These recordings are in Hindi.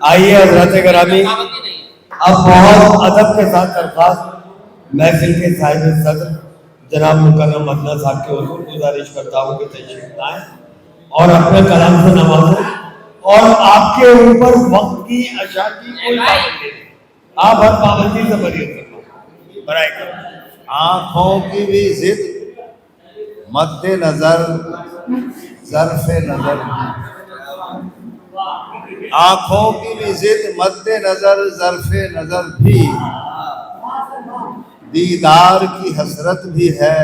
आइए हजरत ग्रामी, अब बहुत अदब के साथ दरख्वास्त महफिल के साहिब सदर जनाब मुकर्रम मदना साहब के हुजूर गुजारिश करता हूँ कि तशरीफ लाएं और अपने कलाम से नवाजें और आपके ऊपर वक्त की अशा की कोई पाबंदी नहीं, आप हर पाबंदी से बरीत करना बराए कर। आंखों की भी जिद मद्दे नजर ज़र्फ़े नजर, आंखों की भी जिद मद्दे नजर ज़र्फ़े नजर भी, दीदार की हसरत भी है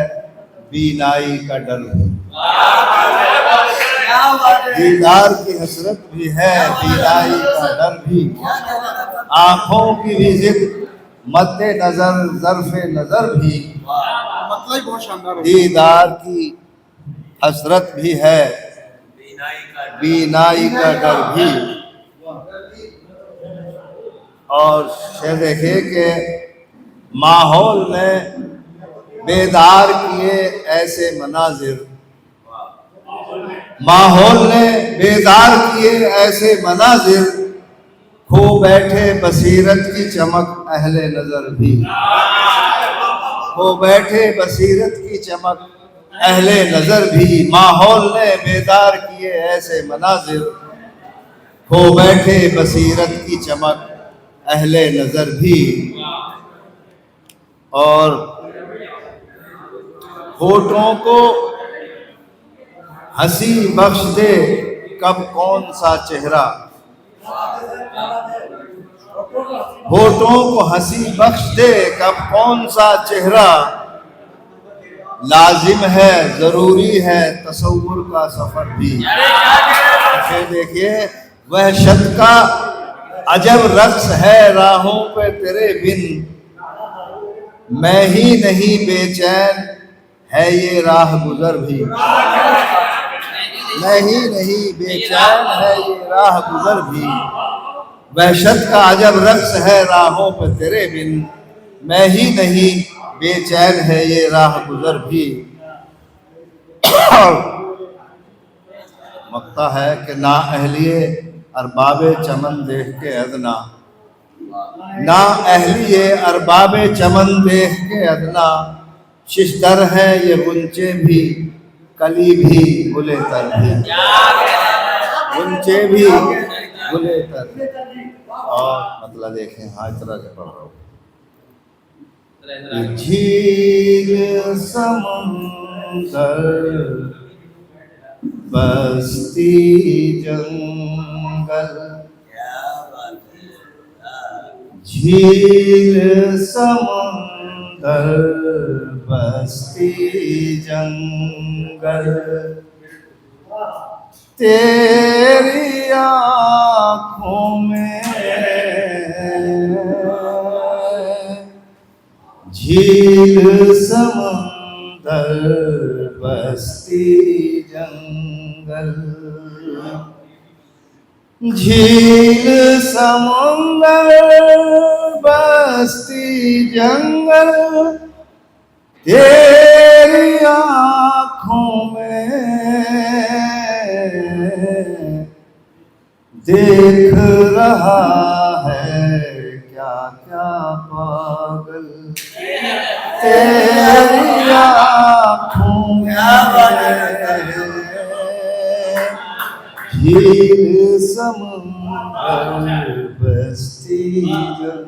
बीनाई का डर भी। दीदार की हसरत भी है बीनाई का डर भी, आंखों की भी जिद मद्दे नजर ज़र्फ़े नजर भी, दीदार की हसरत भी है बीनाई का डर भी। और शेर देखिए कि माहौल ने बेदार किए ऐसे मनाजिर, माहौल ने बेदार किए ऐसे मनाजिर, खो बैठे बसीरत की चमक अहले नजर भी, खो बैठे बसीरत की चमक अहले नजर भी। माहौल ने बेदार किए ऐसे मनाजिर, खो बैठे बसीरत की चमक अहले नजर भी। और होठों को हंसी बख्श दे कब कौन सा चेहरा, होठों को हंसी बख्श दे कब कौन सा चेहरा, लाजिम है जरूरी है तसव्वुर का सफर भी। देखिए वहशत का अजब रक्स है राहों पे तेरे बिन, मैं ही नहीं बेचैन है ये राह गुजर भी, मैं ही नहीं बेचैन है ये राह गुजर भी। वहशत का अजब रक्स है राहों पे तेरे बिन, मैं ही नहीं बेचैन है ये राह गुजर भी। मक्ता है कि ना अहलिए अरबाबे चमन देख के अदना, ना अहलिए अरबाबे चमन देख के अदना, शिशदर है ये गुंचे भी कली भी गुले तर भी, गुंचे भी गुले तर। और मतलब देखें, हाँ इस तरह से पढ़ रहा हूँ। झील समुंदर बस्ती जंगल, झील समुंदर बस्ती जंगल, तेरी आँखों में झील समुंदर बस्ती जंगल, झील समुंदर बस्ती जंगल, तेरी आँखों में देख रहा है क्या क्या पागल, तेरी आँखों में झील समुंदर बस्ती जंगल।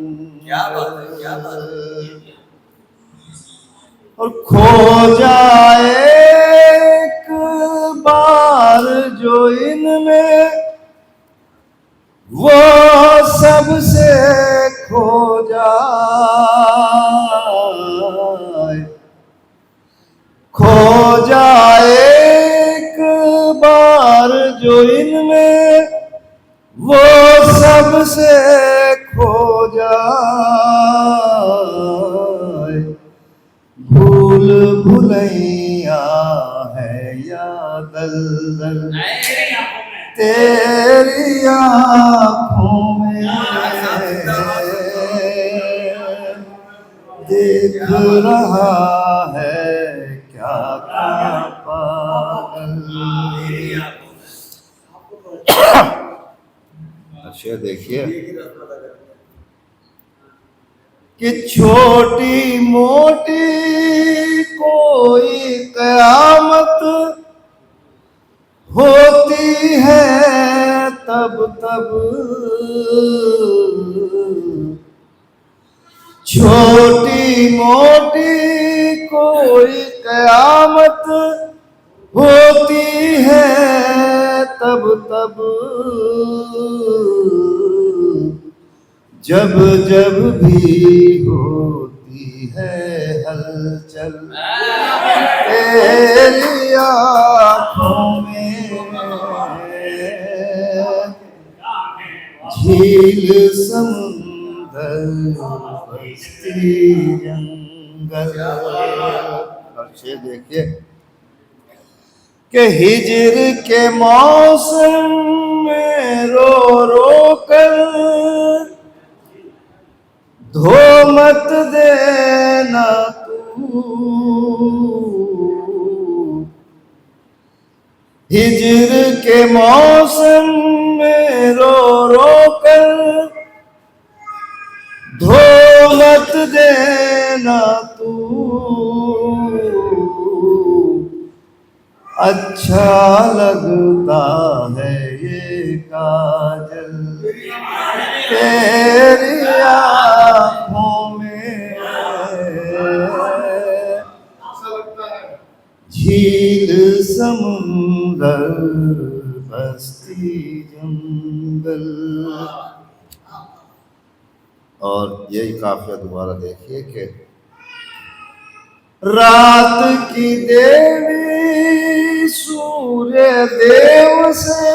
और खो जाए एक बार जो इनमें, वो सबसे खो जाए, खो जाए एक बार जो इनमें, वो सबसे खो जाए। भूल भुलैया है या दलदल तेरी आँखों में, देख रहा है क्या क्या पागल। शेर देखिए कि छोटी मोटी कोई कयामत होती है तब तब, छोटी मोटी कोई कयामत होती है तब तब, जब जब भी होती है हलचल तेरी आँखों में, झील समुंदर बस्ती जंगल। और शेर देखिए कि हिजर के मौसम में रो रो कर धो मत देना तू, हिजर के मौसम में रो रो कर धो मत देना तू, अच्छा लगता है ये काजल तेरी आँखों में, झील समुंदर बस्ती जंगल। और यही काफिया दोबारा देखिए कि रात की देवी सूर्य देव से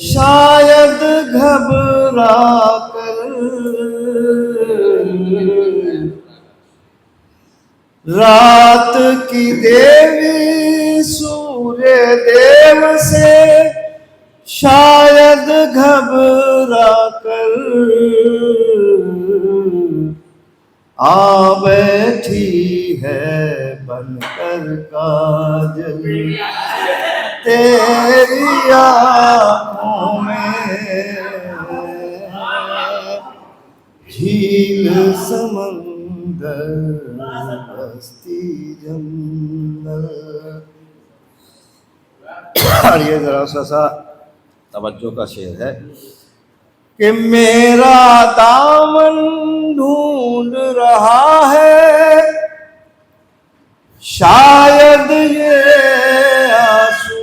शायद घबरा कर, रात की देवी सूर्य देव से शायद घबरा कर आ बैठी है बनकर काजल तेरी आँखों में, झील समंदर बस्ती जंगल। और ये जरा सा तवज्जो का शेर है कि मेरा दामन ढूंढ रहा है शायद ये आंसू,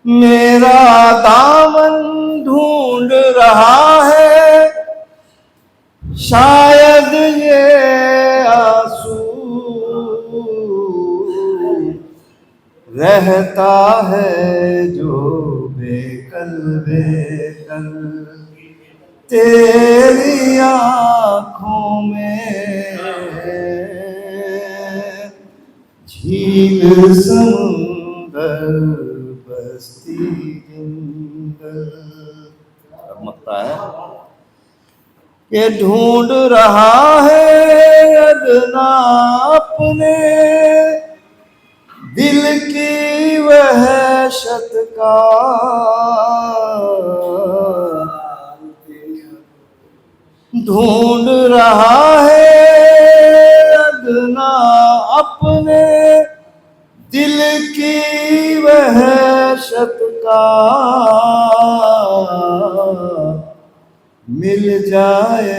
मेरा दामन ढूंढ रहा है शायद ये आंसू, रहता है जो बेकल बेकल तेरी आँखों में, झील समुंदर बस्ती जंगल। अब मत्ता है कि ढूंढ रहा है अदना अपने दिल की वहशत का, ढूंढ रहा है अदना अपने दिल की वहशत का, मिल जाए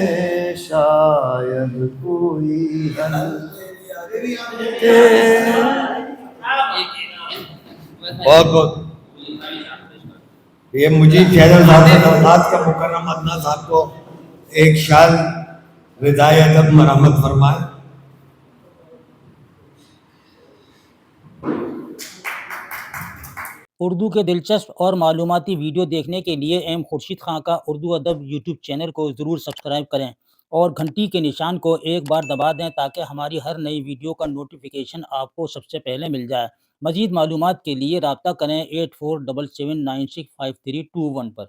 शायद कोई हल। बहुत बहुत ये मुझे चैनल का मुकर्रम अदना साहब को एक शाल रिदाए अदब मरम्मत फरमाए। उर्दू के दिलचस्प और मालूमाती वीडियो देखने के लिए एम खुर्शीद खां का उर्दू अदब यूट्यूब चैनल को ज़रूर सब्सक्राइब करें और घंटी के निशान को एक बार दबा दें ताकि हमारी हर नई वीडियो का नोटिफिकेशन आपको सबसे पहले मिल जाए। मज़ीद मालूमात के लिए रब्ता करें 8477965321 पर।